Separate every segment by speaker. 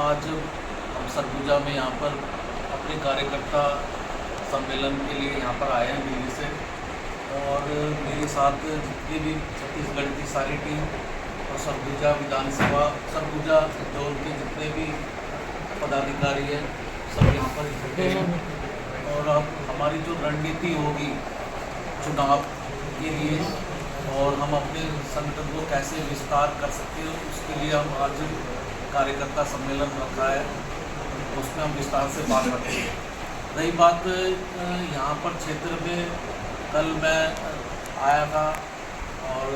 Speaker 1: आज हम सरगुजा में यहाँ पर अपने कार्यकर्ता सम्मेलन के लिए यहाँ पर आए हैं दिल्ली से। और मेरे साथ जितनी भी छत्तीसगढ़ की सारी टीम और सरगुजा विधानसभा सरगुजा जोन के जितने भी पदाधिकारी हैं सब यहाँ पर इकट्ठे हैं। और अब हमारी जो रणनीति होगी चुनाव के लिए और हम अपने संगठन को कैसे विस्तार कर सकते हैं, उसके लिए हम आज कार्यकर्ता सम्मेलन रखा है, उसमें हम विस्तार से बात करते हैं। रही बात यहाँ पर क्षेत्र में, कल मैं आया था और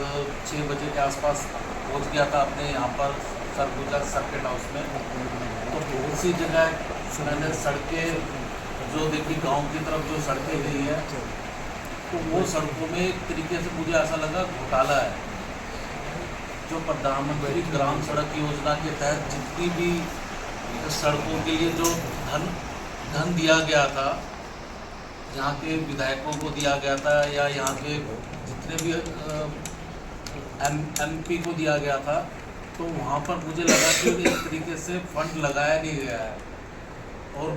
Speaker 1: 6 बजे के आसपास पहुँच गया था अपने यहाँ पर सरगुजा सर्किट हाउस में। तो बहुत सी जगह मैंने सड़कें जो देखी, गांव की तरफ जो सड़कें गई है, तो वो सड़कों में एक तरीके से मुझे ऐसा लगा घोटाला है। जो प्रधानमंत्री ग्राम सड़क योजना के तहत जितनी भी सड़कों के लिए जो धन दिया गया था, यहाँ के विधायकों को दिया गया था या यहाँ के जितने भी एमपी को दिया गया था, तो वहाँ पर मुझे लगा कि एक तरीके से फंड लगाया नहीं गया है। और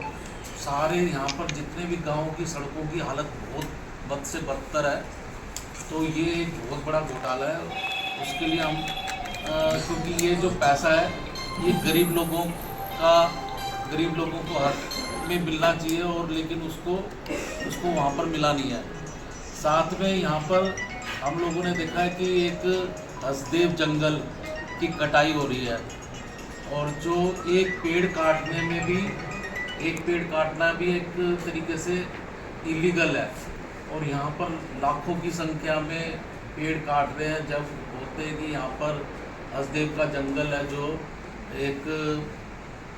Speaker 1: सारे यहाँ पर जितने भी गाँव की सड़कों की हालत बहुत बद से बदतर है। तो ये एक बहुत बड़ा घोटाला है। उसके लिए हम क्योंकि ये जो पैसा है ये गरीब लोगों को हक में मिलना चाहिए, और लेकिन उसको वहाँ पर मिला नहीं है। साथ में यहाँ पर हम लोगों ने देखा है कि एक हसदेव जंगल की कटाई हो रही है, और जो एक पेड़ काटना भी एक तरीके से इलीगल है। और यहाँ पर लाखों की संख्या में पेड़ काट रहे हैं, जब होते हैं कि यहाँ पर हसदेव का जंगल है जो एक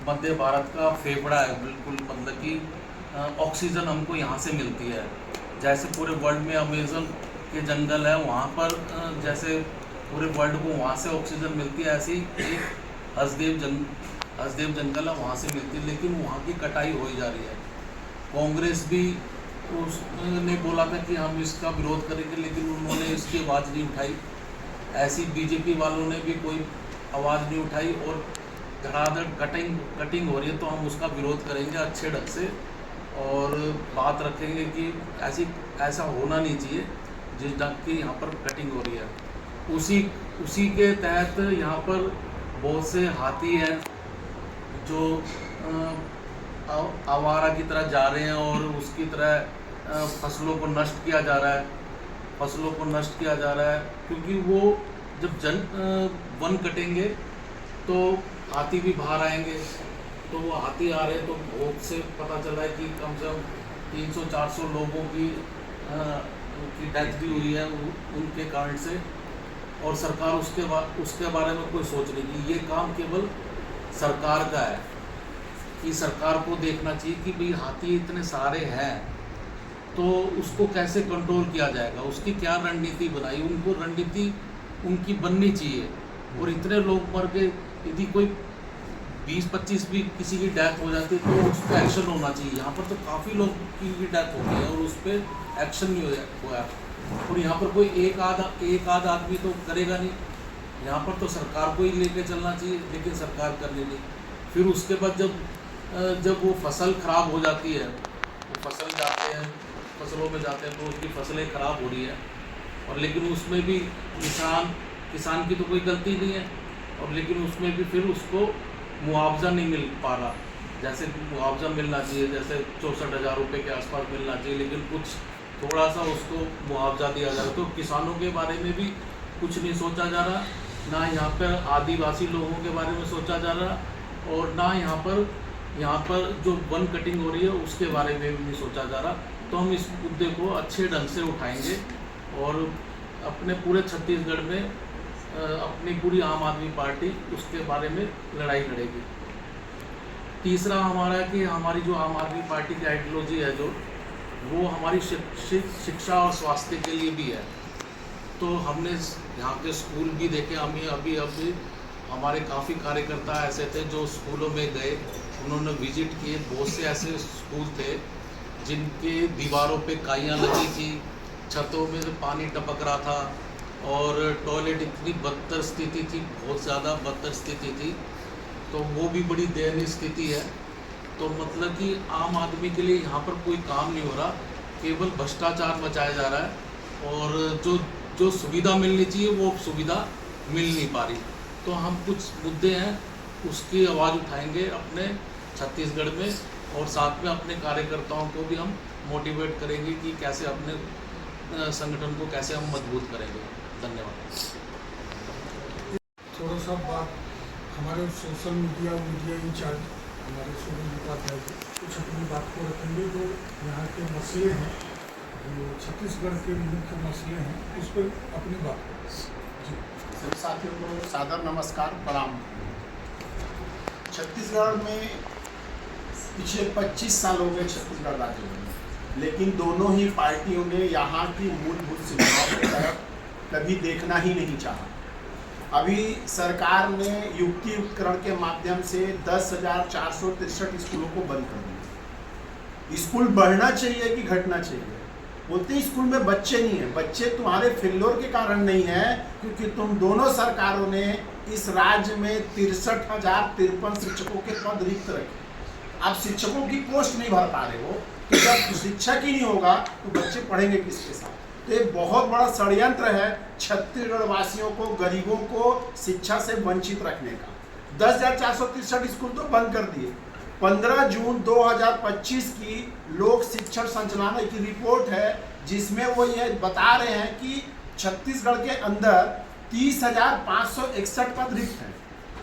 Speaker 1: मध्य भारत का फेफड़ा है बिल्कुल, मतलब कि ऑक्सीजन हमको यहाँ से मिलती है। जैसे पूरे वर्ल्ड में अमेज़न के जंगल है, वहाँ पर जैसे पूरे वर्ल्ड को वहाँ से ऑक्सीजन मिलती है, ऐसी एक हसदेव जंगल है, वहाँ से मिलती है, लेकिन वहाँ की कटाई हो ही जा रही है। कांग्रेस भी उसने बोला था कि हम इसका विरोध करेंगे, लेकिन उन्होंने इसकी आवाज़ नहीं उठाई। ऐसी बीजेपी वालों ने भी कोई आवाज़ नहीं उठाई, और धड़ाधड़ कटिंग हो रही है, तो हम उसका विरोध करेंगे अच्छे ढंग से और बात रखेंगे कि ऐसा होना नहीं चाहिए जिस ढंग की यहाँ पर कटिंग हो रही है। उसी के तहत यहाँ पर बहुत से हाथी हैं जो आवारा की तरह जा रहे हैं, और उसकी तरह फसलों को नष्ट किया जा रहा है। क्योंकि वो जब वन कटेंगे तो हाथी भी बाहर आएंगे। तो वो हाथी आ रहे हैं, तो बहुत से पता चला है कि कम से कम 300-400 लोगों की डेथ भी हुई है उनके कारण से। और सरकार उसके बारे में कोई सोच नहीं की। ये काम केवल सरकार का है कि सरकार को देखना चाहिए कि भाई हाथी इतने सारे हैं, तो उसको कैसे कंट्रोल किया जाएगा, उसकी क्या रणनीति बनाई, उनको रणनीति उनकी बननी चाहिए। और इतने लोग मर गए, यदि कोई 20-25 भी किसी की डेथ हो जाती है तो उस पर एक्शन होना चाहिए। यहाँ पर तो काफ़ी लोग की डेथ हो गई है और उस पर एक्शन नहीं हुआ। और यहाँ पर कोई एक आध आदमी तो करेगा नहीं, यहाँ पर तो सरकार को ही लेके चलना चाहिए, लेकिन सरकार कर नहीं। फिर उसके बाद जब वो फसल ख़राब हो जाती है, वो फसलों में जाते हैं तो उसकी फसलें ख़राब हो रही है, और लेकिन उसमें भी किसान की तो कोई गलती नहीं है, और लेकिन उसमें भी फिर उसको मुआवजा नहीं मिल पा रहा। जैसे मुआवजा मिलना चाहिए, जैसे 64,000 रुपये के आसपास मिलना चाहिए, लेकिन कुछ थोड़ा सा उसको मुआवजा दिया जा रहा है। तो किसानों के बारे में भी कुछ नहीं सोचा जा रहा, ना यहाँ पर आदिवासी लोगों के बारे में सोचा जा रहा, और ना यहाँ पर जो वन कटिंग हो रही है उसके बारे में भी नहीं सोचा जा रहा। तो हम इस मुद्दे को अच्छे ढंग से उठाएंगे और अपने पूरे छत्तीसगढ़ में अपनी पूरी आम आदमी पार्टी उसके बारे में लड़ाई लड़ेगी। तीसरा हमारा है कि हमारी जो आम आदमी पार्टी की आइडियोलॉजी है, जो वो हमारी शिक्षा और स्वास्थ्य के लिए भी है। तो हमने यहाँ के स्कूल भी देखे। अभी हमारे काफ़ी कार्यकर्ता ऐसे थे जो स्कूलों में गए, उन्होंने विजिट किए। बहुत से ऐसे स्कूल थे जिनके दीवारों पे काइयाँ लगी थी, छतों में पानी टपक रहा था, और टॉयलेट इतनी बदतर स्थिति थी, बहुत ज़्यादा बदतर स्थिति थी। तो वो भी बड़ी दयनीय स्थिति है। तो मतलब कि आम आदमी के लिए यहाँ पर कोई काम नहीं हो रहा, केवल भ्रष्टाचार मचाया जा रहा है और जो सुविधा मिलनी चाहिए वो सुविधा मिल नहीं पा रही। तो हम कुछ मुद्दे हैं उसकी आवाज़ उठाएंगे अपने छत्तीसगढ़ में, और साथ में अपने कार्यकर्ताओं को भी हम मोटिवेट करेंगे कि कैसे अपने संगठन को कैसे हम मजबूत करेंगे। धन्यवाद।
Speaker 2: थोड़ा सा बात हमारे सोशल मीडिया इंचार्ज हमारे सुनील उपाध्याय जी कुछ अपनी बात को रखेंगे, जो यहाँ के मसले हैं, जो छत्तीसगढ़ के मुख्य मसले हैं, उस पर अपनी बात करें। जी
Speaker 3: सभी साथियों को सादर नमस्कार, प्रणाम। छत्तीसगढ़ में पिछले 25 साल हो गए छत्तीसगढ़ राज्य में, लेकिन दोनों ही पार्टियों ने यहाँ की मूलभूत सुविधाओं की तरफ कभी देखना ही नहीं चाहा। अभी सरकार ने युक्ति उपकरण के माध्यम से 10,463 स्कूलों को बंद कर दिया। स्कूल बढ़ना चाहिए कि घटना चाहिए? बोलते स्कूल में बच्चे नहीं है। बच्चे तुम्हारे फेल्योर के कारण नहीं है, क्योंकि तुम दोनों सरकारों ने इस राज्य में 63,053 शिक्षकों के पद रिक्त रखे। आप शिक्षकों की पोस्ट नहीं भर पा रहे हो, तो जब शिक्षक ही नहीं होगा तो बच्चे पढ़ेंगे किसके साथ? तो ये बहुत बड़ा षड्यंत्र है छत्तीसगढ़ वासियों को, गरीबों को शिक्षा से वंचित रखने का। 10,463 स्कूल तो बंद कर दिए। 15 जून 2025 की लोक शिक्षण संचालनालय की रिपोर्ट है, जिसमें वो ये बता रहे हैं कि छत्तीसगढ़ के अंदर 30,561 पद रिक्त हैं।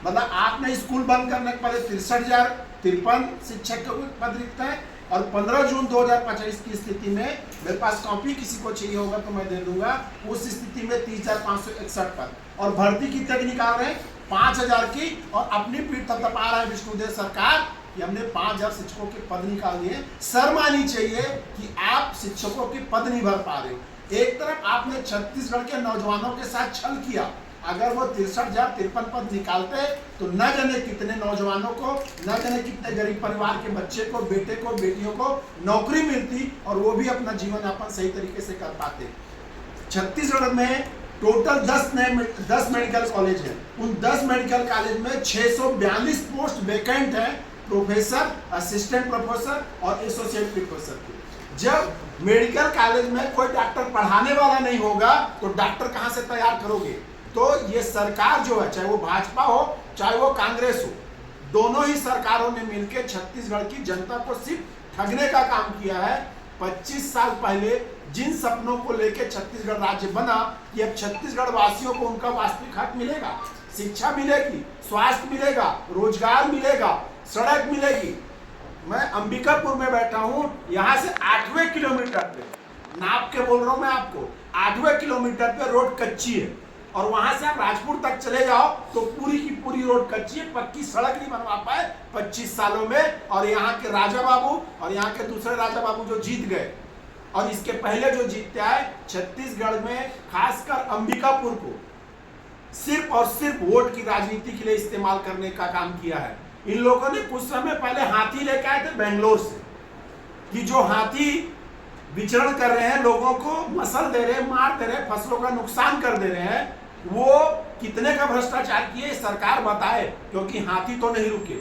Speaker 3: मतलब आपने स्कूल बंद करने के पहले 63,053 शिक्षक के पद रिक्त हैं, और 15 जून 2025 की स्थिति में, मेरे पास कॉपी किसी को चाहिए होगा तो मैं दे दूंगा, उस स्थिति में 30,561 पद, और भर्ती कितने की निकाल रहे हैं? 5,000 की। और अपनी पीठ थपथपा रहा है विष्णुदेव सरकार कि हमने 5,000 शिक्षकों के पद निकाल दिए। शर्म आनी चाहिए कि आप शिक्षकों के पद नहीं भर पा रहे हो। एक तरफ आपने छत्तीसगढ़ के नौजवानों के साथ छल किया। अगर वो 63,053 पद निकालते तो न जाने कितने नौजवानों को, न जाने कितने गरीब परिवार के बच्चे को, बेटे को, बेटियों को नौकरी मिलती और वो भी अपना जीवन यापन सही तरीके से कर पाते। छत्तीसगढ़ में टोटल 10 मेडिकल कॉलेज हैं। उन 10 मेडिकल कॉलेज में 642 पोस्ट वैकेंट है, प्रोफेसर, असिस्टेंट प्रोफेसर और एसोसिएट प्रोफेसर की। जब मेडिकल कॉलेज में कोई डॉक्टर पढ़ाने वाला नहीं होगा तो डॉक्टर कहां से तैयार करोगे? तो ये सरकार जो है, चाहे वो भाजपा हो चाहे वो कांग्रेस हो, दोनों ही सरकारों ने मिलकर छत्तीसगढ़ की जनता को सिर्फ ठगने का काम किया है। 25 साल पहले जिन सपनों को लेकर छत्तीसगढ़ राज्य बना कि अब छत्तीसगढ़ वासियों को उनका वास्तविक हक मिलेगा, शिक्षा मिलेगी, स्वास्थ्य मिलेगा, रोजगार मिलेगा, सड़क मिलेगी। मैं अंबिकापुर में बैठा हूं, यहां से 8वें किलोमीटर पे, नाप के बोल रहा हूं मैं आपको, 8वें किलोमीटर पे रोड कच्ची है, और वहां से आप राजपुर तक चले जाओ तो पूरी की पूरी रोड कच्ची है, पक्की सड़क नहीं बनवा पाए 25 सालों में। और यहाँ के राजा बाबू और यहाँ के दूसरे राजा बाबू जो जीत गए, और इसके पहले जो जीतते आए, छत्तीसगढ़ में खासकर अंबिकापुर को सिर्फ और सिर्फ वोट की राजनीति के लिए इस्तेमाल करने का काम किया है। इन लोगों ने कुछ समय पहले हाथी लेके आए थे बेंगलोर से, कि जो हाथी विचरण कर रहे हैं, लोगों को मसल दे रहे हैं, मार दे रहे हैं, फसलों का नुकसान कर दे रहे हैं, वो कितने का भ्रष्टाचार किए सरकार बताए, क्योंकि हाथी तो नहीं रुके।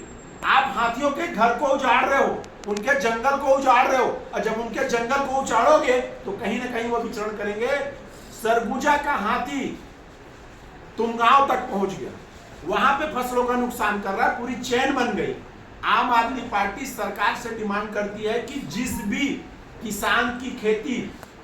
Speaker 3: आप हाथियों के घर को उजाड़ रहे हो, उनके जंगल को उजाड़ रहे हो, और जब उनके जंगल को उजाड़ोगे तो कहीं ना कहीं वो विचरण करेंगे। सरगुजा का हाथी तुमगांव तक पहुंच गया, वहां पे फसलों का नुकसान कर रहा है, पूरी चेन बन गई। आम आदमी पार्टी सरकार से डिमांड करती है कि जिस भी किसान की खेती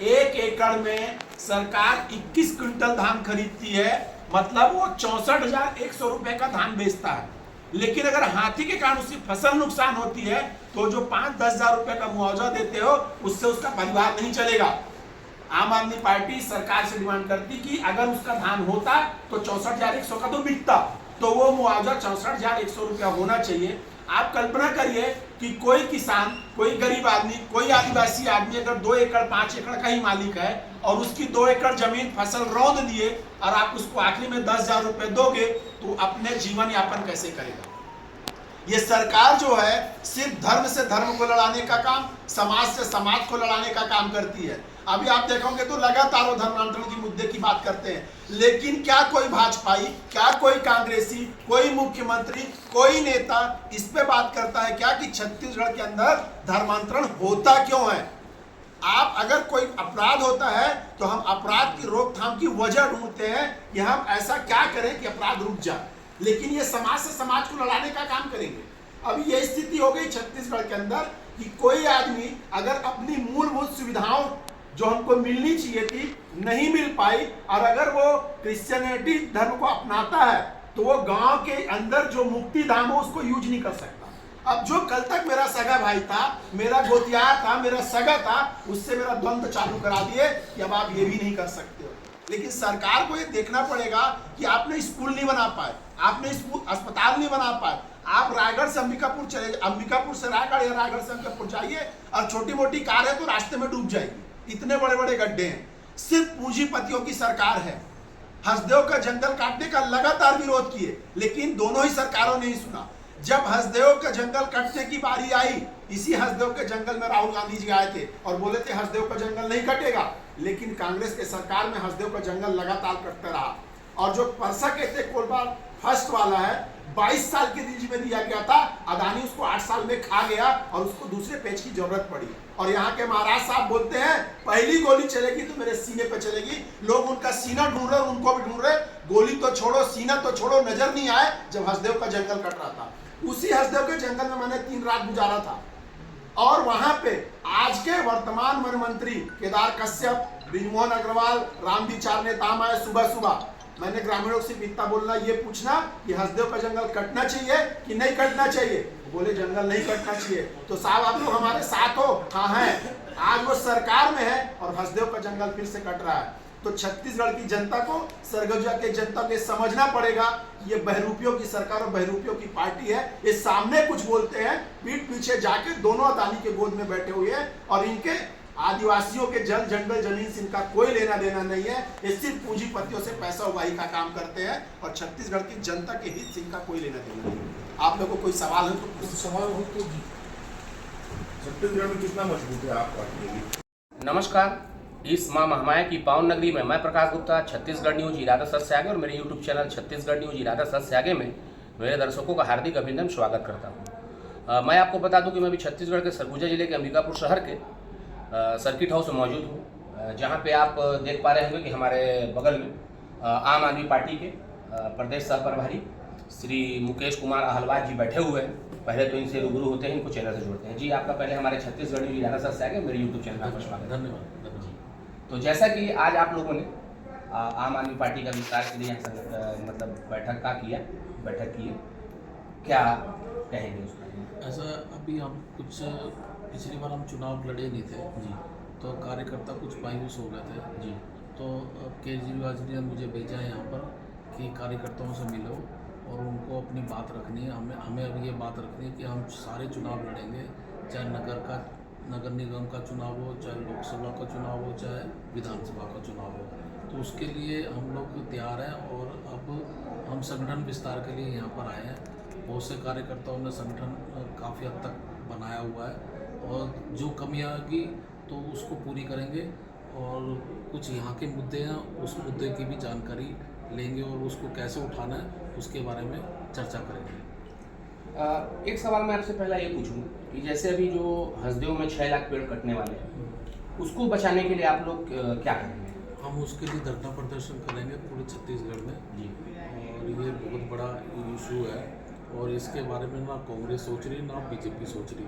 Speaker 3: 1 एकड़ में सरकार 21 क्विंटल धान खरीदती है, मतलब वो 64,100 रुपए का धान बेचता है। लेकिन अगर हाथी के कारण उसकी फसल नुकसान होती है तो जो 5-10 हजार रुपए का मुआवजा देते हो, उससे उसका परिवार नहीं चलेगा। आम आदमी पार्टी सरकार से डिमांड करती कि अगर उसका धान होता तो 64,100 का तो बिकता, तो वो मुआवजा 64,100 रुपया होना चाहिए। आप कल्पना करिए कि कोई किसान, कोई गरीब आदमी, कोई आदिवासी आदमी अगर 2 एकड़ 5 एकड़ का ही मालिक है और उसकी 2 एकड़ जमीन फसल रौंद दिए और आप उसको आखिरी में 10,000 रुपए दोगे तो अपने जीवन यापन कैसे करेगा? ये सरकार जो है सिर्फ धर्म से धर्म को लड़ाने का काम, समाज से समाज को लड़ाने का काम करती है। अभी आप देखोगे तो लगातार वो धर्मांतरण की मुद्दे की बात करते हैं, लेकिन क्या कोई भाजपाई, क्या कोई कांग्रेसी, कोई मुख्यमंत्री, कोई नेता इस पे बात करता है क्या कि छत्तीसगढ़ के अंदर धर्मांतरण होता क्यों है? आप अगर कोई अपराध होता है तो हम अपराध की रोकथाम की वजह ढूंढते हैं कि हम ऐसा क्या करें कि अपराध रुक जाए, लेकिन ये समाज से समाज को लड़ाने का काम करेंगे। अभी ये स्थिति हो गई छत्तीसगढ़ के अंदर कि कोई आदमी अगर अपनी मूलभूत सुविधाओं जो हमको मिलनी चाहिए थी नहीं मिल पाई, और अगर वो क्रिश्चियनिटी धर्म को अपनाता है तो वो गांव के अंदर जो मुक्ति धाम है उसको यूज नहीं कर सकता। अब जो कल तक मेरा सगा भाई था, मेरा गोतिया था, मेरा सगा था, उससे मेरा द्वंद्व चालू करा दिए कि अब आप ये भी नहीं कर सकते हो। लेकिन सरकार को ये देखना पड़ेगा कि आपने स्कूल नहीं बना पाए, आपने अस्पताल नहीं बना पाए, आप रायगढ़ से अंबिकापुर चले, अंबिकापुर से रायगढ़ या रायगढ़ से अंबिकापुर जाइए और छोटी मोटी कार है तो रास्ते में डूब जाएगी, इतने बड़े बड़े गड्ढे हैं। सिर्फ पूंजीपतियों की सरकार है। हसदेव का जंगल काटने का लगातार विरोध किए, लेकिन दोनों ही सरकारों ने ही सुना। जब हसदेव का जंगल कटने की बारी आई, इसी हसदेव के जंगल में राहुल गांधी जी आए थे और बोले थे हसदेव का जंगल नहीं कटेगा, लेकिन कांग्रेस के सरकार में हसदेव का जंगल लगातार कटता रहा। और जो परसा कहते कोलबा फर्स्ट वाला है, 22 साल की लीज में दिया गया था, अदानी उसको 8 साल में खा गया और उसको दूसरे पेज की जरूरत पड़ी। और यहाँ के महाराज साहब बोलते हैं पहली गोली चलेगी तो मेरे सीने पे चलेगी। लोग उनका सीना ढूंढ रहे, उनको भी ढूंढ रहे, गोली तो छोड़ो, सीना तो छोड़ो, नजर नहीं आए जब हसदेव का जंगल कट रहा था। उसी हसदेव के जंगल में मैंने 3 रात गुजारा था, और वहां पे आज के वर्तमान वन मंत्री केदार कश्यप, ब्रिजमोहन अग्रवाल, रामजी चार नेता आए सुबह सुबह। मैंने ग्रामीणों से इतना बोलना, ये पूछना कि हसदेव का जंगल कटना चाहिए कि नहीं कटना चाहिए। बोले जंगल नहीं कटना चाहिए। तो साहब आप लोग हमारे साथ हो? हाँ है। आज वो सरकार में है और हसदेव का जंगल फिर से कट रहा है। तो छत्तीसगढ़ की जनता को, सरगुजा के जनता को समझना पड़ेगा कि ये बहरूपियों की सरकार और बहरूपियों की पार्टी है। ये सामने कुछ बोलते हैं, पीठ पीछे जाके दोनों अदानी के गोद में बैठे हुए हैं, और इनके आदिवासियों के जल जंगल जमीन से इनका कोई लेना देना नहीं है। ये सिर्फ पूंजीपतियों से पैसा उगाही का काम करते हैं और छत्तीसगढ़ की जनता के हित से इनका कोई लेना देना नहीं है। आप लोगों को कोई सवाल है तो
Speaker 2: कुछ सवाल हो तो जी।
Speaker 4: छत्तीसगढ़ में कितना मजबूत है आप पार्टी?
Speaker 5: नमस्कार। इस माँ महामाया की पावन नगरी में मैं प्रकाश गुप्ता, छत्तीसगढ़ न्यूज इरादा सच से आगे और मेरे यूट्यूब चैनल छत्तीसगढ़ न्यूज इरादा सच से आगे में मेरे दर्शकों का हार्दिक अभिनंदन स्वागत करता हूँ। मैं आपको बता दूं कि मैं भी छत्तीसगढ़ के सरगुजा जिले के अंबिकापुर शहर के सर्किट हाउस में मौजूद हूँ, जहाँ पे आप देख पा रहे होंगे कि हमारे बगल में आम आदमी पार्टी के प्रदेश सह प्रभारी श्री मुकेश कुमार अहलवाल जी बैठे हुए हैं। पहले तो इनसे रूबरू होते हैं, इनको चैनल से जोड़ते हैं। जी आपका पहले हमारे छत्तीसगढ़ न्यूज इरादा सच से आगे मेरे यूट्यूब चैनल में आपका स्वागत।
Speaker 1: धन्यवाद।
Speaker 5: तो जैसा कि आज आप लोगों ने आम आदमी पार्टी का विस्तार के लिए मतलब बैठक की है, क्या कहेंगे उस पर?
Speaker 1: ऐसा अभी हम कुछ पिछली बार हम चुनाव लड़े नहीं थे
Speaker 5: जी,
Speaker 1: तो कार्यकर्ता कुछ मायूस हो गए थे
Speaker 5: जी।
Speaker 1: तो अब केजरीवाल जी ने मुझे भेजा है यहाँ पर कि कार्यकर्ताओं से मिलो और उनको अपनी बात रखनी है। हमें अभी ये बात रखनी है कि हम सारे चुनाव लड़ेंगे, चाहे नगर निगम का चुनाव हो, चाहे लोकसभा का चुनाव हो, चाहे विधानसभा का चुनाव हो। तो उसके लिए हम लोग तैयार हैं और अब हम संगठन विस्तार के लिए यहाँ पर आए हैं। बहुत से कार्यकर्ताओं ने संगठन काफ़ी हद तक बनाया हुआ है और जो कमियाँ आएगी तो उसको पूरी करेंगे, और कुछ यहाँ के मुद्दे हैं, उस मुद्दे की भी जानकारी लेंगे और उसको कैसे उठाना है उसके बारे में चर्चा करेंगे।
Speaker 5: एक सवाल मैं आपसे पहला ये पूछूंगा कि जैसे अभी जो हसदेव में 6 लाख पेड़ कटने वाले हैं, उसको बचाने के लिए आप लोग क्या करेंगे?
Speaker 1: हम उसके लिए धरना प्रदर्शन करेंगे पूरे छत्तीसगढ़ में
Speaker 5: जी।
Speaker 1: और ये बहुत बड़ा इशू है और इसके बारे में ना कांग्रेस सोच रही ना बीजेपी सोच रही,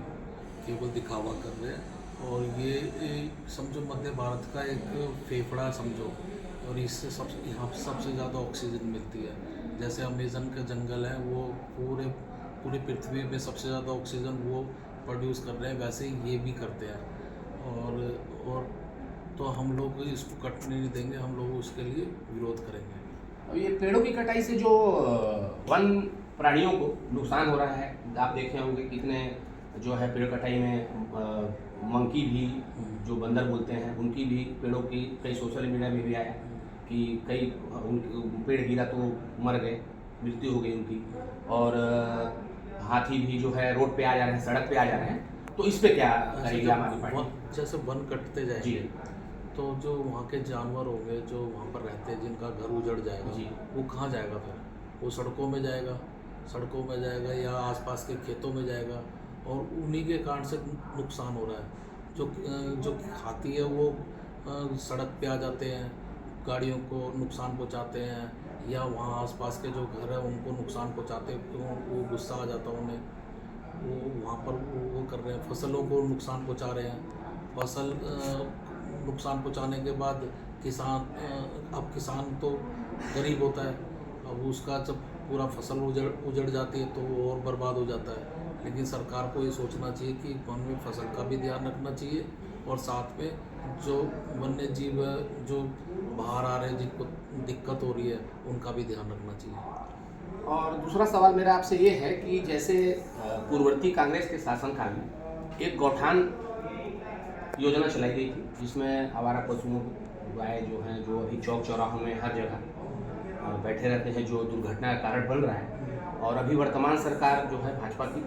Speaker 1: केवल दिखावा कर रहे हैं। और ये समझो मध्य भारत का एक फेफड़ा समझो, और इससे यहाँ सबसे ज़्यादा ऑक्सीजन मिलती है। जैसे अमेजन का जंगल है वो पूरे पृथ्वी में सबसे ज़्यादा ऑक्सीजन वो प्रोड्यूस कर रहे हैं, वैसे ही ये भी करते हैं। और तो हम लोग इसको कटने नहीं देंगे, हम लोग उसके लिए विरोध करेंगे।
Speaker 5: और ये पेड़ों की कटाई से जो वन प्राणियों को नुकसान हो रहा है, आप देखे होंगे कितने जो है पेड़ कटाई में मंकी भी, जो बंदर बोलते हैं, उनकी भी पेड़ों की कई सोशल मीडिया में भी आया कि कई पेड़ गिरा तो मर गए, मृत्यु हो गई उनकी। और हाथी भी जो है रोड पे आ जा रहे हैं, सड़क पे आ जा रहे हैं। तो इस पे क्या करेगी हमारी पार्टी?
Speaker 1: जैसे वन कटते जाएंगे तो जो वहाँ के जानवर होंगे जो वहाँ पर रहते हैं, जिनका घर उजड़ जाएगा
Speaker 5: जी,
Speaker 1: वो कहाँ जाएगा? फिर वो सड़कों में जाएगा। सड़कों में जाएगा या आसपास के खेतों में जाएगा, और उन्हीं के कारण से नुकसान हो रहा है। जो हाथी है वो सड़क पे आ जाते हैं, गाड़ियों को नुकसान पहुंचाते हैं, या वहाँ आसपास के जो घर है उनको नुकसान पहुंचाते हैं, क्यों वो गुस्सा आ जाता है उन्हें, वो वहाँ पर वो कर रहे हैं, फसलों को नुकसान पहुंचा रहे हैं। फसल नुकसान पहुंचाने के बाद अब किसान तो गरीब होता है, अब उसका जब पूरा फसल उजड़ जाती है तो वो और बर्बाद हो जाता है। लेकिन सरकार को ये सोचना चाहिए कि वन में फसल का भी ध्यान रखना चाहिए, और साथ में जो वन्य जीव जो बाहर आ रहे हैं जिनको दिक्कत हो रही है उनका भी ध्यान रखना चाहिए।
Speaker 5: और दूसरा सवाल मेरा आपसे ये है कि जैसे पूर्ववर्ती कांग्रेस के शासनकाल में एक गौठान योजना चलाई गई थी, जिसमें आवारा पशुओं गाय जो हैं, जो अभी चौक चौराहों में हर जगह बैठे रहते हैं, जो दुर्घटना का कारण बन रहा है। और अभी वर्तमान सरकार जो है भाजपा की,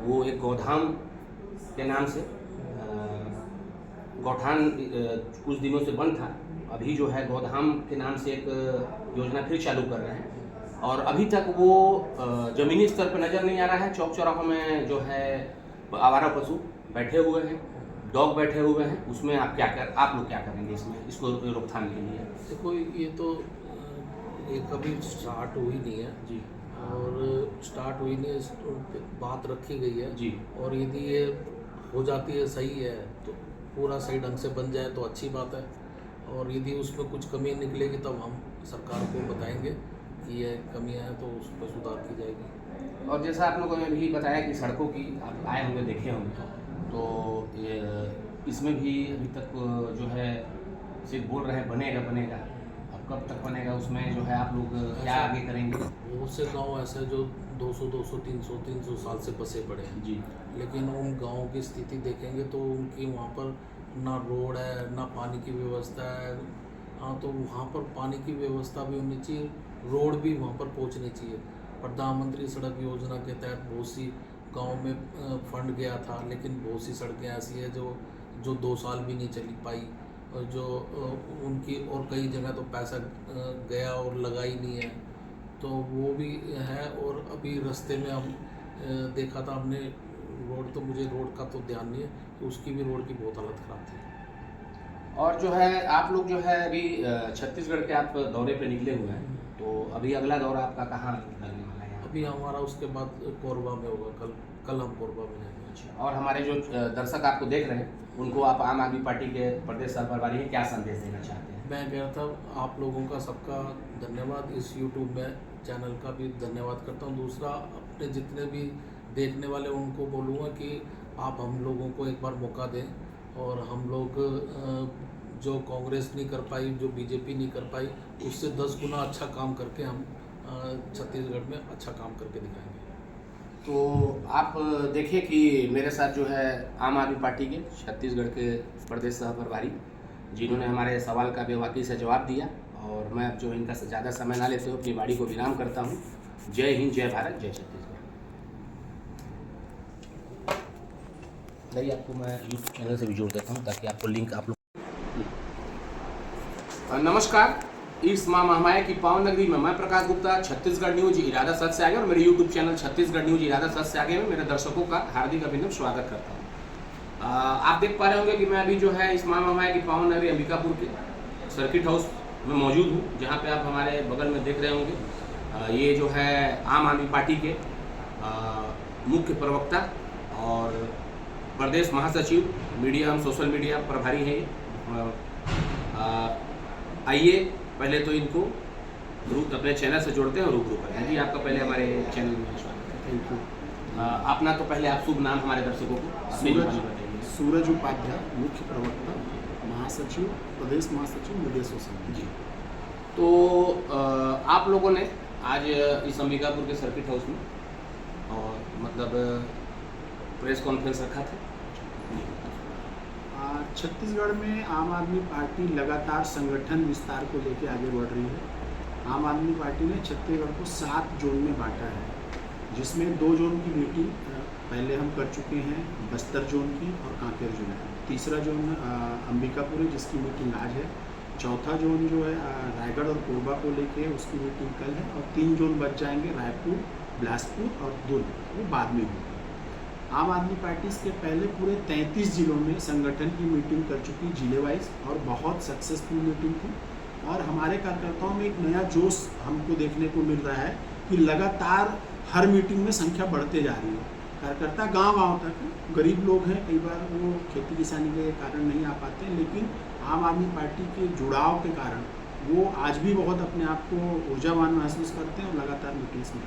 Speaker 5: वो एक गोधाम के नाम से गौठान कुछ दिनों से बंद था, अभी जो है गोधाम के नाम से एक योजना फिर चालू कर रहे हैं। और अभी तक वो ज़मीनी स्तर पर नज़र नहीं आ रहा है। चौक चौराहों में जो है आवारा पशु बैठे हुए हैं, डॉग बैठे हुए हैं, उसमें आप लोग क्या करेंगे इसको रोकथाम के लिए?
Speaker 1: देखो, ये तो ये कभी स्टार्ट हुई नहीं है
Speaker 5: जी,
Speaker 1: और स्टार्ट हुई नहीं है, बात रखी गई है
Speaker 5: जी।
Speaker 1: और यदि ये हो जाती है, सही है, तो पूरा सही ढंग से बन जाए तो अच्छी बात है। और यदि उसमें कुछ कमी निकलेगी तब हम सरकार को बताएंगे कि ये कमियां हैं, तो उस पर सुधार की जाएगी।
Speaker 5: और जैसा आप लोगों ने भी बताया कि सड़कों की आप आए होंगे, देखे होंगे, तो इसमें भी अभी तक जो है सिर्फ बोल रहे हैं बनेगा, अब कब तक बनेगा, उसमें जो है आप लोग क्या आगे करेंगे?
Speaker 1: बहुत से गांव ऐसे जो 200, 300 साल से बसे पड़े हैं
Speaker 5: जी,
Speaker 1: लेकिन उन गाँव की स्थिति देखेंगे तो उनकी वहाँ पर ना रोड है, ना पानी की व्यवस्था है। हाँ, तो वहाँ पर पानी की व्यवस्था भी होनी चाहिए, रोड भी वहाँ पर पहुँचनी चाहिए। प्रधानमंत्री सड़क योजना के तहत बहुत सी गाँव में फंड गया था, लेकिन बहुत सी सड़कें ऐसी है जो 2 साल भी नहीं चली पाई, और जो उनकी और कई जगह तो पैसा गया और लगा ही नहीं है, तो वो भी है। और अभी रास्ते में हम देखा था हमने रोड, तो मुझे रोड का तो ध्यान नहीं है, तो उसकी भी रोड की बहुत हालत ख़राब थी।
Speaker 5: और जो है आप लोग जो है अभी छत्तीसगढ़ के आप दौरे पे निकले हुए हैं, तो अभी अगला दौरा आपका कहाँ लगने वाला है?
Speaker 1: अभी हमारा उसके बाद कोरबा में होगा, कल हम कोरबा में जाएंगे।
Speaker 5: और हमारे जो दर्शक आपको देख रहे हैं, उनको आप आम आदमी पार्टी के प्रदेश सह प्रभारी हैं, क्या संदेश देना चाहते हैं?
Speaker 1: मैं कह रहा था आप लोगों का सबका धन्यवाद, इस यूट्यूब में चैनल का भी धन्यवाद करता हूँ। दूसरा, अपने जितने भी देखने वाले उनको बोलूँगा कि आप हम लोगों को एक बार मौका दें, और हम लोग जो कांग्रेस नहीं कर पाई, जो बीजेपी नहीं कर पाई, उससे 10 गुना अच्छा काम करके हम छत्तीसगढ़ में अच्छा काम करके दिखाएंगे।
Speaker 5: तो आप देखिए कि मेरे साथ जो है आम आदमी पार्टी के छत्तीसगढ़ के प्रदेश सह प्रभारी, जिन्होंने हमारे सवाल का बेबाकी से जवाब दिया, और मैं जो इनका ज़्यादा समय ना लेते हुए अपनी वाणी को विराम करता हूँ। जय हिंद, जय भारत, जय छत्तीसगढ़। नहीं, आपको मैं यूट्यूब चैनल से भी जोड़ देता हूँ ताकि आपको लिंक आप लोग। नमस्कार, इस माँ महामाया की पावन नगरी में मैं प्रकाश गुप्ता छत्तीसगढ़ न्यूज इरादा सच से आगे और मेरे यूट्यूब चैनल छत्तीसगढ़ न्यूज इरादा सच से आगे में मेरे दर्शकों का हार्दिक अभिनंदन स्वागत करता हूँ। आप देख पा रहे होंगे कि मैं अभी जो है इस माँ महामाया की पावन नगरी अंबिकापुर के सर्किट हाउस में मौजूद हूँ, जहाँ पे आप हमारे बगल में देख रहे होंगे। ये जो है आम आदमी पार्टी के मुख्य प्रवक्ता और प्रदेश महासचिव मीडिया एवं सोशल मीडिया प्रभारी हैं। आइए पहले तो इनको अपने चैनल से जोड़ते हैं और रूबरू करते हैं। जी, आपका पहले हमारे चैनल में स्वागत है।
Speaker 3: Thank you.
Speaker 5: अपना तो पहले आप शुभ नाम हमारे दर्शकों को
Speaker 3: सूरज उपाध्याय, मुख्य प्रवक्ता, महासचिव, प्रदेश महासचिव, मीडिया सोशल।
Speaker 5: जी, तो आप लोगों ने आज इस अंबिकापुर के सर्किट हाउस में और मतलब प्रेस कॉन्फ्रेंस रखा था।
Speaker 3: छत्तीसगढ़ में आम आदमी पार्टी लगातार संगठन विस्तार को लेकर आगे बढ़ रही है। आम आदमी पार्टी ने छत्तीसगढ़ को 7 जोन में बांटा है, जिसमें 2 जोन की मीटिंग पहले हम कर चुके हैं, बस्तर जोन की और कांकेर जोन की। तीसरा जोन अंबिकापुर है, जिसकी मीटिंग आज है। चौथा जोन जो है रायगढ़ और कोरबा को लेके उसकी मीटिंग कल है, और 3 जोन बच जाएंगे, रायपुर, बिलासपुर और दुर्ग वो बाद में होगी। आम आदमी पार्टी इसके पहले पूरे 33 जिलों में संगठन की मीटिंग कर चुकी जिले वाइज और बहुत सक्सेसफुल मीटिंग थी। और हमारे कार्यकर्ताओं में एक नया जोश हमको देखने को मिल रहा है कि लगातार हर मीटिंग में संख्या बढ़ते जा रही है। कार्यकर्ता गांव-गांव तक, गरीब लोग हैं, कई बार वो खेती किसानी के कारण नहीं आ पाते, लेकिन आम आदमी पार्टी के जुड़ाव के कारण वो आज भी बहुत अपने आप को ऊर्जावान महसूस करते हैं और लगातार मीटिंग्स में।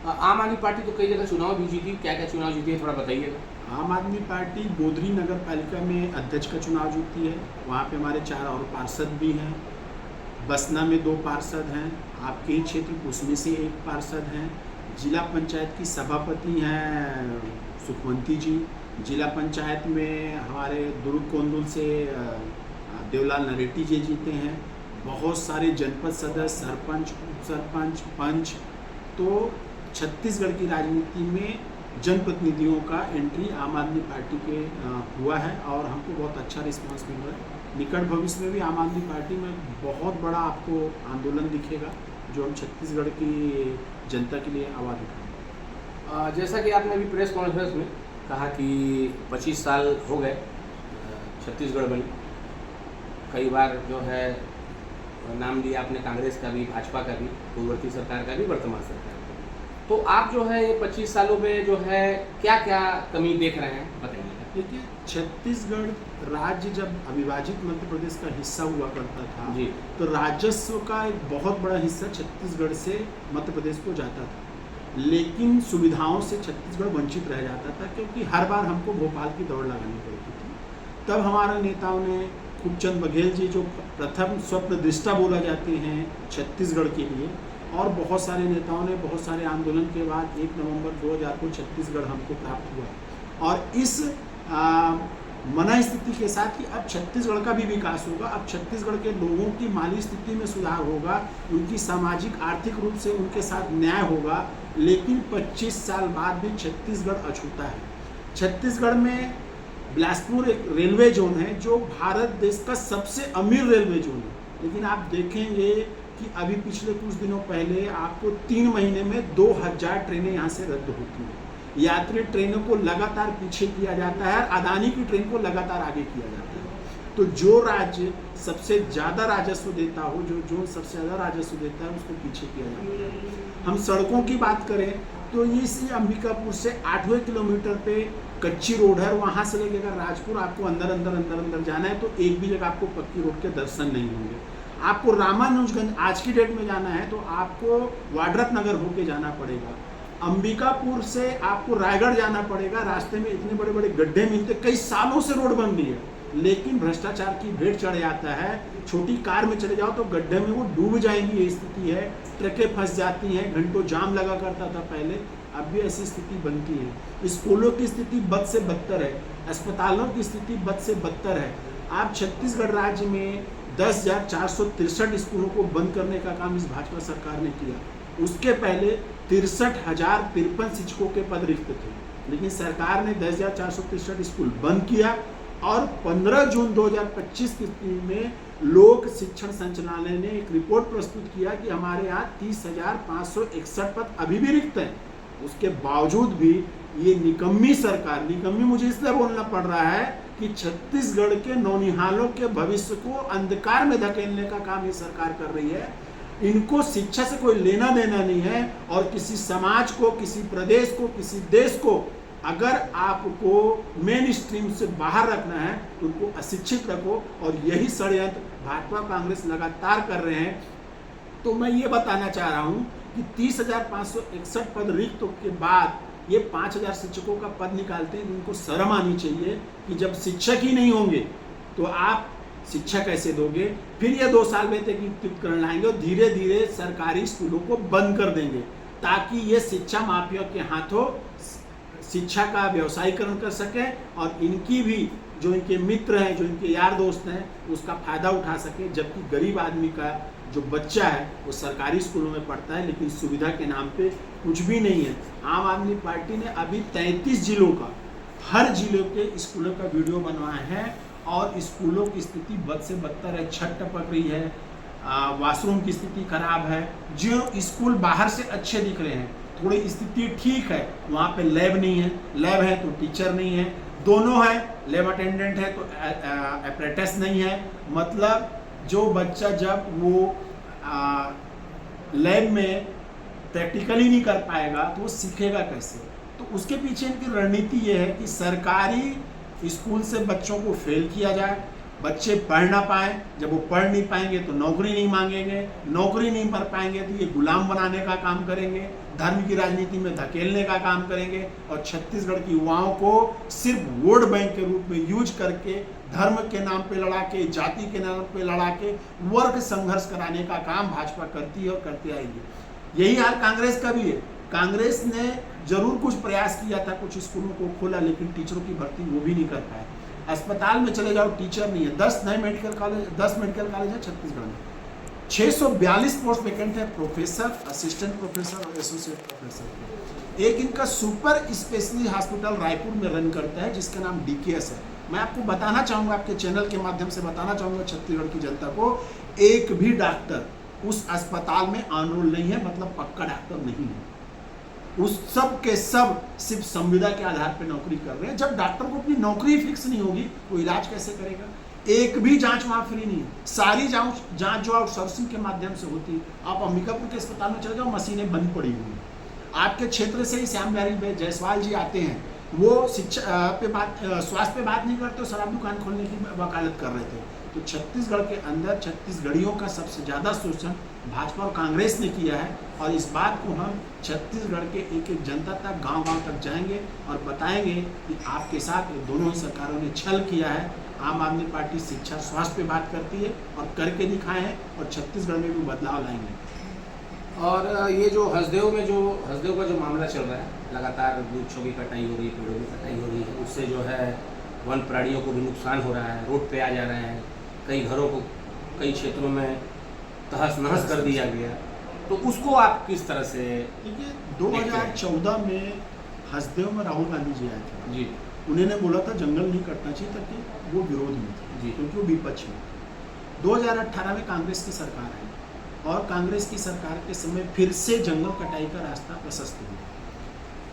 Speaker 5: आम आदमी पार्टी तो कई जगह चुनाव भी जीती, क्या क्या चुनाव जीती है थोड़ा बताइएगा।
Speaker 3: आम आदमी पार्टी गोदरी नगर पालिका में अध्यक्ष का चुनाव जीती है, वहाँ पे हमारे 4 और पार्षद भी हैं। बसना में 2 पार्षद हैं, आपके ही क्षेत्र उसमें से 1 पार्षद हैं। जिला पंचायत की सभापति हैं सुखवंती जी। जिला पंचायत में हमारे दुर्ग कोंदुल से देवलाल नरेटी जी जीते हैं। बहुत सारे जनपद सदस्य, सरपंच, उप सरपंच, पंच। तो छत्तीसगढ़ की राजनीति में जनप्रतिनिधियों का एंट्री आम आदमी पार्टी के हुआ है और हमको बहुत अच्छा रिस्पांस मिल रहा है। निकट भविष्य में भी आम आदमी पार्टी में बहुत बड़ा आपको आंदोलन दिखेगा जो हम छत्तीसगढ़ की जनता के लिए आवाज़ उठाएंगे।
Speaker 5: जैसा कि आपने अभी प्रेस कॉन्फ्रेंस में कहा कि 25 साल हो गए छत्तीसगढ़ बनी, कई बार जो है नाम लिया आपने कांग्रेस का भी, भाजपा का भी, पूर्ववर्ती सरकार का भी, वर्तमान सरकार का। तो आप जो है ये 25 सालों में जो है क्या क्या कमी देख रहे हैं बताइए।
Speaker 3: देखिए, छत्तीसगढ़ राज्य जब अविभाजित मध्य प्रदेश का हिस्सा हुआ करता था
Speaker 5: जी,
Speaker 3: तो राजस्व का एक बहुत बड़ा हिस्सा छत्तीसगढ़ से मध्य प्रदेश को जाता था, लेकिन सुविधाओं से छत्तीसगढ़ वंचित रह जाता था क्योंकि हर बार हमको भोपाल की दौड़ लगानी पड़ती थी। तब हमारे नेताओं ने, खूबचंद बघेल जी जो प्रथम स्वप्नदृष्टा बोला जाते हैं छत्तीसगढ़ के लिए, और बहुत सारे नेताओं ने बहुत सारे आंदोलन के बाद 1 नवंबर 2000 को छत्तीसगढ़ हमको प्राप्त हुआ। और इस मना स्थिति के साथ कि अब छत्तीसगढ़ का भी विकास होगा, अब छत्तीसगढ़ के लोगों की माली स्थिति में सुधार होगा, उनकी सामाजिक आर्थिक रूप से उनके साथ न्याय होगा, लेकिन 25 साल बाद भी छत्तीसगढ़ अछूता है। छत्तीसगढ़ में बिलासपुर एक रेलवे जोन है जो भारत देश का सबसे अमीर रेलवे जोन है, लेकिन आप देखेंगे कि अभी पिछले कुछ दिनों पहले आपको 3 महीने में 2000 ट्रेनें यहाँ से रद्द होती हैं। यात्री ट्रेनों को लगातार पीछे किया जाता है, अदानी की ट्रेन को लगातार आगे किया जाता है। तो जो राज्य सबसे ज़्यादा राजस्व देता हो, जो सबसे ज़्यादा राजस्व देता है, उसको पीछे किया जाता है। हम सड़कों की बात करें तो इसी अंबिकापुर से 8वें किलोमीटर पे कच्ची रोड है, वहाँ से लेकर राजपुर आपको अंदर जाना है तो एक भी जगह आपको पक्की रोड के दर्शन नहीं होंगे। आपको रामानुजगंज आज की डेट में जाना है तो आपको वाड्रक नगर होके जाना पड़ेगा। अंबिकापुर से आपको रायगढ़ जाना पड़ेगा, रास्ते में इतने बड़े बड़े गड्ढे मिलते, कई सालों से रोड बन रही है, लेकिन भ्रष्टाचार की भेंट चढ़ जाता है। छोटी कार में चले जाओ तो गड्ढे में वो डूब जाएंगी, ये स्थिति है। ट्रकें फंस जाती हैं, घंटों जाम लगा करता था पहले, अब भी ऐसी स्थिति बनती है। स्कूलों की स्थिति बद से बदतर है, अस्पतालों की स्थिति बद से बदतर है। आप छत्तीसगढ़ राज्य में 10,463 स्कूलों को बंद करने का काम इस भाजपा सरकार ने किया। उसके पहले 63,053 शिक्षकों के पद रिक्त थे, लेकिन सरकार ने 10,463 स्कूल बंद किया और 15 जून 2025 की स्थिति में लोक शिक्षण संचालनालय ने एक रिपोर्ट प्रस्तुत किया कि हमारे यहाँ 30,561 पद अभी भी रिक्त हैं। उसके बावजूद भी ये निकम्मी सरकार, निकम्मी मुझे इसलिए बोलना पड़ रहा है कि छत्तीसगढ़ के नौनिहालों के भविष्य को अंधकार में धकेलने का काम ये सरकार कर रही है। इनको शिक्षा से कोई लेना देना नहीं है और किसी समाज को, किसी प्रदेश को, किसी देश को अगर आपको मेन स्ट्रीम से बाहर रखना है तो उनको अशिक्षित रखो, और यही षड्यंत्र भाजपा कांग्रेस लगातार कर रहे हैं। तो मैं ये बताना चाह रहा हूँ कि 30,561 पद रिक्त के बाद ये 5,000 शिक्षकों का पद निकालते हैं। उनको शर्म आनी चाहिए कि जब शिक्षक ही नहीं होंगे तो आप शिक्षा कैसे दोगे। फिर ये 2 साल में एकीकृतकरण लाएंगे और धीरे धीरे सरकारी स्कूलों को बंद कर देंगे ताकि ये शिक्षा माफिया के हाथों शिक्षा का व्यवसायीकरण कर सके और इनकी भी जो इनके मित्र हैं, जो इनके यार दोस्त हैं, उसका फायदा उठा सके। जबकि गरीब आदमी का जो बच्चा है वो सरकारी स्कूलों में पढ़ता है, लेकिन सुविधा के नाम पे कुछ भी नहीं है। आम आदमी पार्टी ने अभी 33 जिलों का, हर जिलों के स्कूलों का वीडियो बनवाया है और स्कूलों की स्थिति बद से बदतर है। छत टपक रही है, वॉशरूम की स्थिति खराब है। जो स्कूल बाहर से अच्छे दिख रहे हैं, थोड़ी स्थिति ठीक है, वहाँ पे लैब नहीं है, लैब है तो टीचर नहीं है, दोनों है, लैब अटेंडेंट है तो अप्रेंटिस नहीं है। मतलब जो बच्चा जब वो लैब में प्रैक्टिकली नहीं कर पाएगा तो वो सीखेगा कैसे? तो उसके पीछे इनकी रणनीति ये है कि सरकारी स्कूल से बच्चों को फेल किया जाए, बच्चे पढ़ ना पाएँ, जब वो पढ़ नहीं पाएंगे तो नौकरी नहीं मांगेंगे, नौकरी नहीं कर पाएंगे तो ये गुलाम बनाने का काम करेंगे, धर्म की राजनीति में धकेलने का काम करेंगे और छत्तीसगढ़ की युवाओं को सिर्फ वोट बैंक के रूप में यूज करके, धर्म के नाम पे लड़ा के, जाति के नाम पे लड़ा के वर्ग संघर्ष कराने का काम भाजपा करती है और करते आएगी। यही हाल कांग्रेस का भी है। कांग्रेस ने जरूर कुछ प्रयास किया था, कुछ स्कूलों को खोला, लेकिन टीचरों की भर्ती वो भी नहीं कर पाए। अस्पताल में चले जाओ, टीचर नहीं है। 10 मेडिकल कॉलेज है छत्तीसगढ़ में, 642 पोस्ट वैकेंट है, प्रोफेसर, असिस्टेंट प्रोफेसर और एसोसिएट प्रोफेसर। एक इनका सुपर स्पेशलिस्ट हॉस्पिटल रायपुर में रन करता है जिसका नाम DKS है। मैं आपको बताना चाहूँगा, आपके चैनल के माध्यम से बताना चाहूँगा छत्तीसगढ़ की जनता को, एक भी डॉक्टर उस अस्पताल में ऑनरोल नहीं है, मतलब पक्का डॉक्टर नहीं है। उस सब के सब सिर्फ संविदा के आधार पर नौकरी कर रहे हैं। जब डॉक्टर को अपनी नौकरी फिक्स नहीं होगी वो इलाज कैसे करेगा? एक भी जांच वहाँ फ्री नहीं है। सारी जांच जो आउटसोर्सिंग के माध्यम से होती है। आप अंबिकापुर के अस्पताल में चले जाओ, मशीनें बंद पड़ी हुई हैं। आपके क्षेत्र से ही श्याम बिहारी जायसवाल जी आते हैं, वो शिक्षा पे बात, स्वास्थ्य पे बात नहीं करते, शराब दुकान खोलने की वकालत कर रहे थे। तो छत्तीसगढ़ के अंदर छत्तीसगढ़ियों का सबसे ज़्यादा शोषण भाजपा और कांग्रेस ने किया है और इस बात को हम छत्तीसगढ़ के एक एक जनता तक, गांव-गांव तक जाएंगे और बताएंगे कि आपके साथ दोनों ही सरकारों ने छल किया है। आम आदमी पार्टी शिक्षा स्वास्थ्य पे बात करती है और करके दिखाए हैं और छत्तीसगढ़ में भी बदलाव लाएंगे।
Speaker 5: और ये जो हसदेव का जो मामला चल रहा है, लगातार वृक्षों की कटाई हो रही है, पेड़ों की कटाई हो रही है, उससे जो है वन प्राणियों को भी नुकसान हो रहा है, रोड पे आ जा रहे हैं, कई घरों को कई क्षेत्रों में तहस नहस कर दिया गया। तो उसको आप किस तरह से?
Speaker 3: देखिए 2014 में हसदेव में राहुल गांधी जी आए थे
Speaker 5: जी,
Speaker 3: उन्होंने बोला था जंगल नहीं कटना चाहिए, ताकि वो विरोध में थे
Speaker 5: जी,
Speaker 3: क्योंकि वो विपक्ष में। 2018 में कांग्रेस की सरकार आई और कांग्रेस की सरकार के समय फिर से जंगल कटाई का रास्ता प्रशस्त हुआ।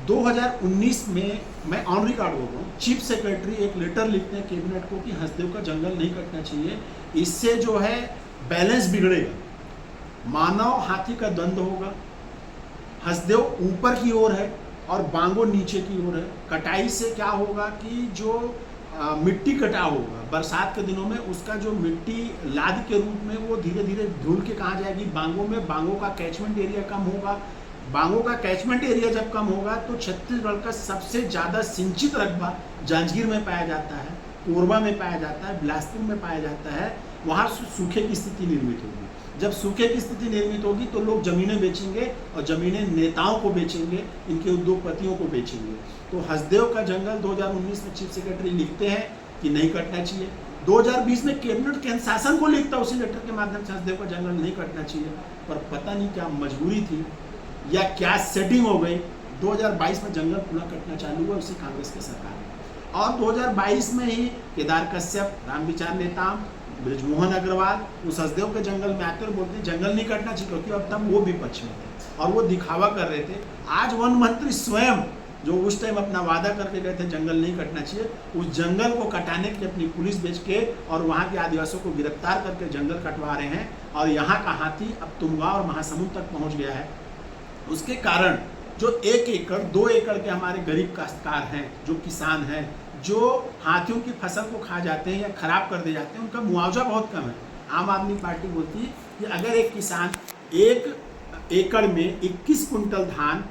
Speaker 3: 2019 में मैं ऑन रिकॉर्ड बोल रहा हूँ, चीफ सेक्रेटरी एक लेटर लिखते हैं कैबिनेट को कि हसदेव का जंगल नहीं कटना चाहिए, इससे जो है बैलेंस बिगड़ेगा, मानव हाथी का द्वंद्व होगा। हसदेव ऊपर की ओर है और बांगो नीचे की ओर है। कटाई से क्या होगा कि जो मिट्टी कटाव होगा बरसात के दिनों में, उसका जो मिट्टी लाद के रूप में वो धीरे धीरे धुल के कहाँ जाएगी? बांगो में। बांगो का कैचमेंट एरिया कम होगा। बांगो का कैचमेंट एरिया जब कम होगा तो छत्तीसगढ़ का सबसे ज़्यादा सिंचित रकबा जांजगीर में पाया जाता है, कोरबा में पाया जाता है, बिलासपुर में पाया जाता है। वहाँ सूखे की स्थिति निर्मित होगी। जब सूखे की स्थिति निर्मित होगी तो लोग ज़मीनें बेचेंगे और ज़मीनें नेताओं को बेचेंगे, इनके उद्योगपतियों को बेचेंगे। तो हसदेव का जंगल 2019 में चीफ सेक्रेटरी लिखते हैं कि नहीं कटना चाहिए। 2020 में कैबिनेट केंद्र शासन को लिखता है उसी लेटर के माध्यम से हसदेव का जंगल नहीं कटना चाहिए, पर पता नहीं क्या मजबूरी थी या क्या सेटिंग हो गई, 2022 में जंगल पूरा कटना चालू हुआ उसी कांग्रेस की सरकार में। और 2022 में ही केदार कश्यप, रामविचार नेताम, ब्रिजमोहन अग्रवाल उस हसदेव के जंगल में आते और बोलते जंगल नहीं कटना चाहिए, क्योंकि अब तब वो विपक्ष में थे और वो दिखावा कर रहे थे। आज वन मंत्री स्वयं जो उस टाइम अपना वादा करके गए थे जंगल नहीं कटना चाहिए, उस जंगल को कटाने के लिए अपनी पुलिस भेज के और वहाँ के आदिवासियों को गिरफ्तार करके जंगल कटवा रहे हैं। और यहाँ का हाथी अब तुंगा और महासमुंद तक पहुँच गया है। उसके कारण जो 1 एकड़ 2 एकड़ के हमारे गरीब काश्तकार हैं, जो किसान हैं, जो हाथियों की फसल को खा जाते हैं या खराब कर दे जाते हैं, उनका मुआवजा बहुत कम है। आम आदमी पार्टी बोलती है कि अगर एक किसान 1 एकड़ में 21 कुंटल धान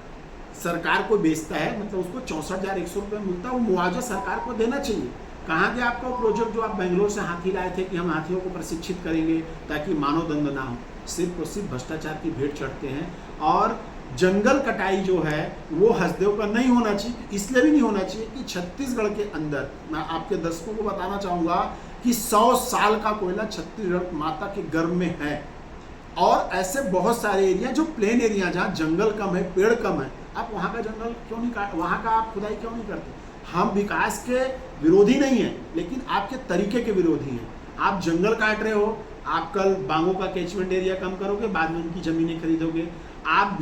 Speaker 3: सरकार को बेचता है, मतलब उसको 64,100 रुपये मिलता है, वो मुआवजा सरकार को देना चाहिए। कहाँ गया आपका प्रोजेक्ट जो आप बेंगलोर से हाथी लाए थे कि हम हाथियों को प्रशिक्षित करेंगे ताकि मानव दंड ना हो? सिर्फ और सिर्फ भ्रष्टाचार की भेंट चढ़ते हैं। और जंगल कटाई जो है वो हसदेव का नहीं होना चाहिए, इसलिए भी नहीं होना चाहिए कि छत्तीसगढ़ के अंदर मैं आपके दर्शकों को बताना चाहूँगा कि 100 साल का कोयला छत्तीसगढ़ माता के गर्भ में है। और ऐसे बहुत सारे एरिया जो प्लेन एरिया जहाँ जंगल कम है, पेड़ कम है, आप वहाँ का जंगल क्यों नहीं काट, वहाँ का आप खुदाई क्यों नहीं करते? हम विकास के विरोधी नहीं हैं, लेकिन आपके तरीके के विरोधी हैं। आप जंगल काट रहे हो, आप कल बांगों का कैचमेंट एरिया कम करोगे, बाद में उनकी ज़मीनें खरीदोगे। आप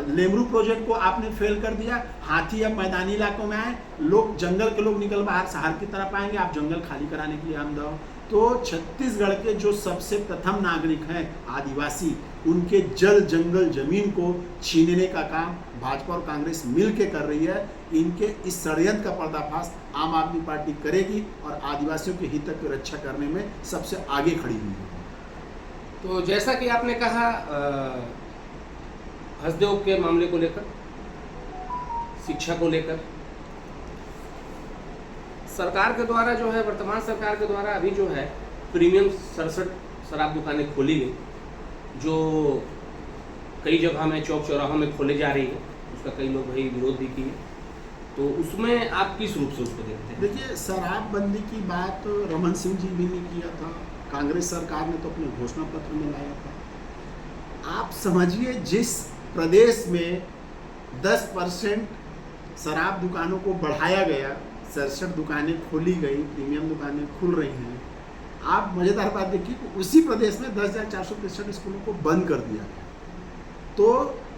Speaker 3: लेमरू प्रोजेक्ट को आपने फेल कर दिया। हाथी अब मैदानी इलाकों में आए, लोग जंगल के लोग निकल बाहर शहर की तरफ आएंगे, आप जंगल खाली कराने के लिए आमदा हो। तो छत्तीसगढ़ के जो सबसे प्रथम नागरिक हैं आदिवासी, उनके जल जंगल जमीन को छीनने का काम भाजपा और कांग्रेस मिल के कर रही है। इनके इस षड्यंत्र का पर्दाफाश आम आदमी पार्टी करेगी और आदिवासियों के हित की रक्षा करने में सबसे आगे खड़ी हुई है।
Speaker 5: तो जैसा कि आपने कहा हसदेव के मामले को लेकर, शिक्षा को लेकर सरकार के द्वारा जो है, वर्तमान सरकार के द्वारा अभी जो है प्रीमियम 67 शराब दुकानें खोली गई, जो कई जगह में चौक चौराहों में खोले जा रही है। उसका कई लोग भाई विरोध भी किए, तो उसमें आप किस रूप से उसको देखते हैं?
Speaker 3: देखिए, शराबबंदी की बात रमन सिंह जी भी ने किया था, कांग्रेस सरकार ने तो अपने घोषणा पत्र में लाया था। आप समझिए, जिस प्रदेश में 10% शराब दुकानों को बढ़ाया गया, 67 दुकानें खोली गई, प्रीमियम दुकानें खुल रही हैं। आप मज़ेदार बात देखिए कि उसी प्रदेश में 10,463 स्कूलों को बंद कर दिया गया। तो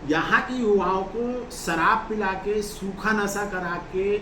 Speaker 3: यहाँ के युवाओं को शराब पिला के, सूखा नशा करा के,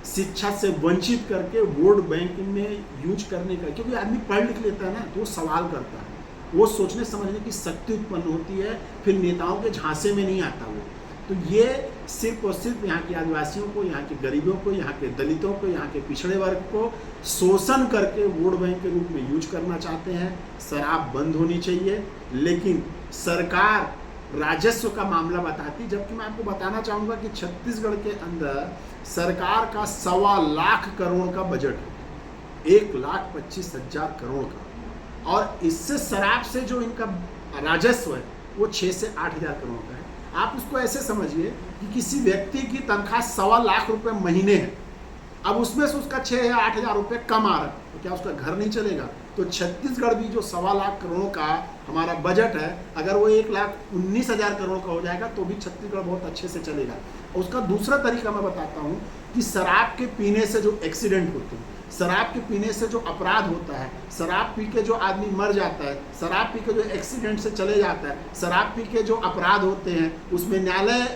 Speaker 3: शिक्षा से वंचित करके वोट बैंक में यूज करने का, क्योंकि आदमी पढ़ लिख लेता है ना, तो वो सवाल करता है, वो सोचने समझने की शक्ति उत्पन्न होती है, फिर नेताओं के झांसे में नहीं आता वो। तो ये सिर्फ और सिर्फ यहाँ के आदिवासियों को, यहाँ के गरीबों को, यहाँ के दलितों को, यहाँ के पिछड़े वर्ग को शोषण करके वोट बैंक के रूप में यूज करना चाहते हैं। शराब बंद होनी चाहिए, लेकिन सरकार राजस्व का मामला बताती, जबकि मैं आपको बताना चाहूँगा कि छत्तीसगढ़ के अंदर सरकार का 1.25 लाख करोड़ का बजट है, 1,25,000 करोड़ का, और इससे शराब से जो इनका राजस्व है वो 6 से 8 हज़ार करोड़ का है। आप उसको ऐसे समझिए कि किसी व्यक्ति की तनख्वाह 1.25 लाख रुपए महीने है, अब उसमें से उसका 6 या 8 हज़ार रुपये कम आ रहा है, तो क्या उसका घर नहीं चलेगा? तो छत्तीसगढ़ भी जो 1.25 लाख करोड़ का हमारा बजट है, अगर वो 1,19,000 करोड़ का हो जाएगा तो भी छत्तीसगढ़ बहुत अच्छे से चलेगा। उसका दूसरा तरीका मैं बताता हूँ कि शराब के पीने से जो एक्सीडेंट होते हैं, शराब के पीने से जो अपराध होता है, शराब पी के जो आदमी मर जाता है, शराब पी के जो एक्सीडेंट से चले जाता है, शराब पी के जो अपराध होते हैं, उसमें न्यायालय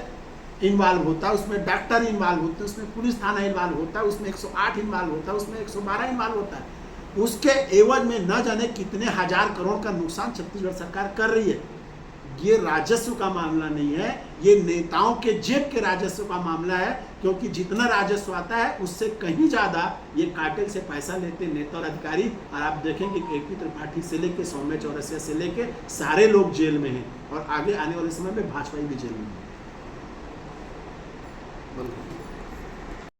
Speaker 3: इन्वॉल्व होता है, उसमें डॉक्टर इन्वॉल्व होते हैं, उसमें पुलिस थाना इन्वॉल्व होता है, उसमें 108 इन्वॉल्व होता है, उसमें 112 इन्वॉल्व होता है। उसके एवज में न जाने कितने हजार करोड़ का नुकसान छत्तीसगढ़ सरकार कर रही है। ये राजस्व का मामला नहीं है, ये नेताओं के जेब के राजस्व का मामला है, क्योंकि जितना राजस्व आता है उससे कहीं ज़्यादा ये कार्टेल से पैसा लेते नेता और अधिकारी। और आप देखेंगे कि केपी त्रिपाठी से लेके सौम्य चौरसिया से लेके सारे लोग जेल में हैं, और आगे आने वाले समय में भाजपा भी जेल में है।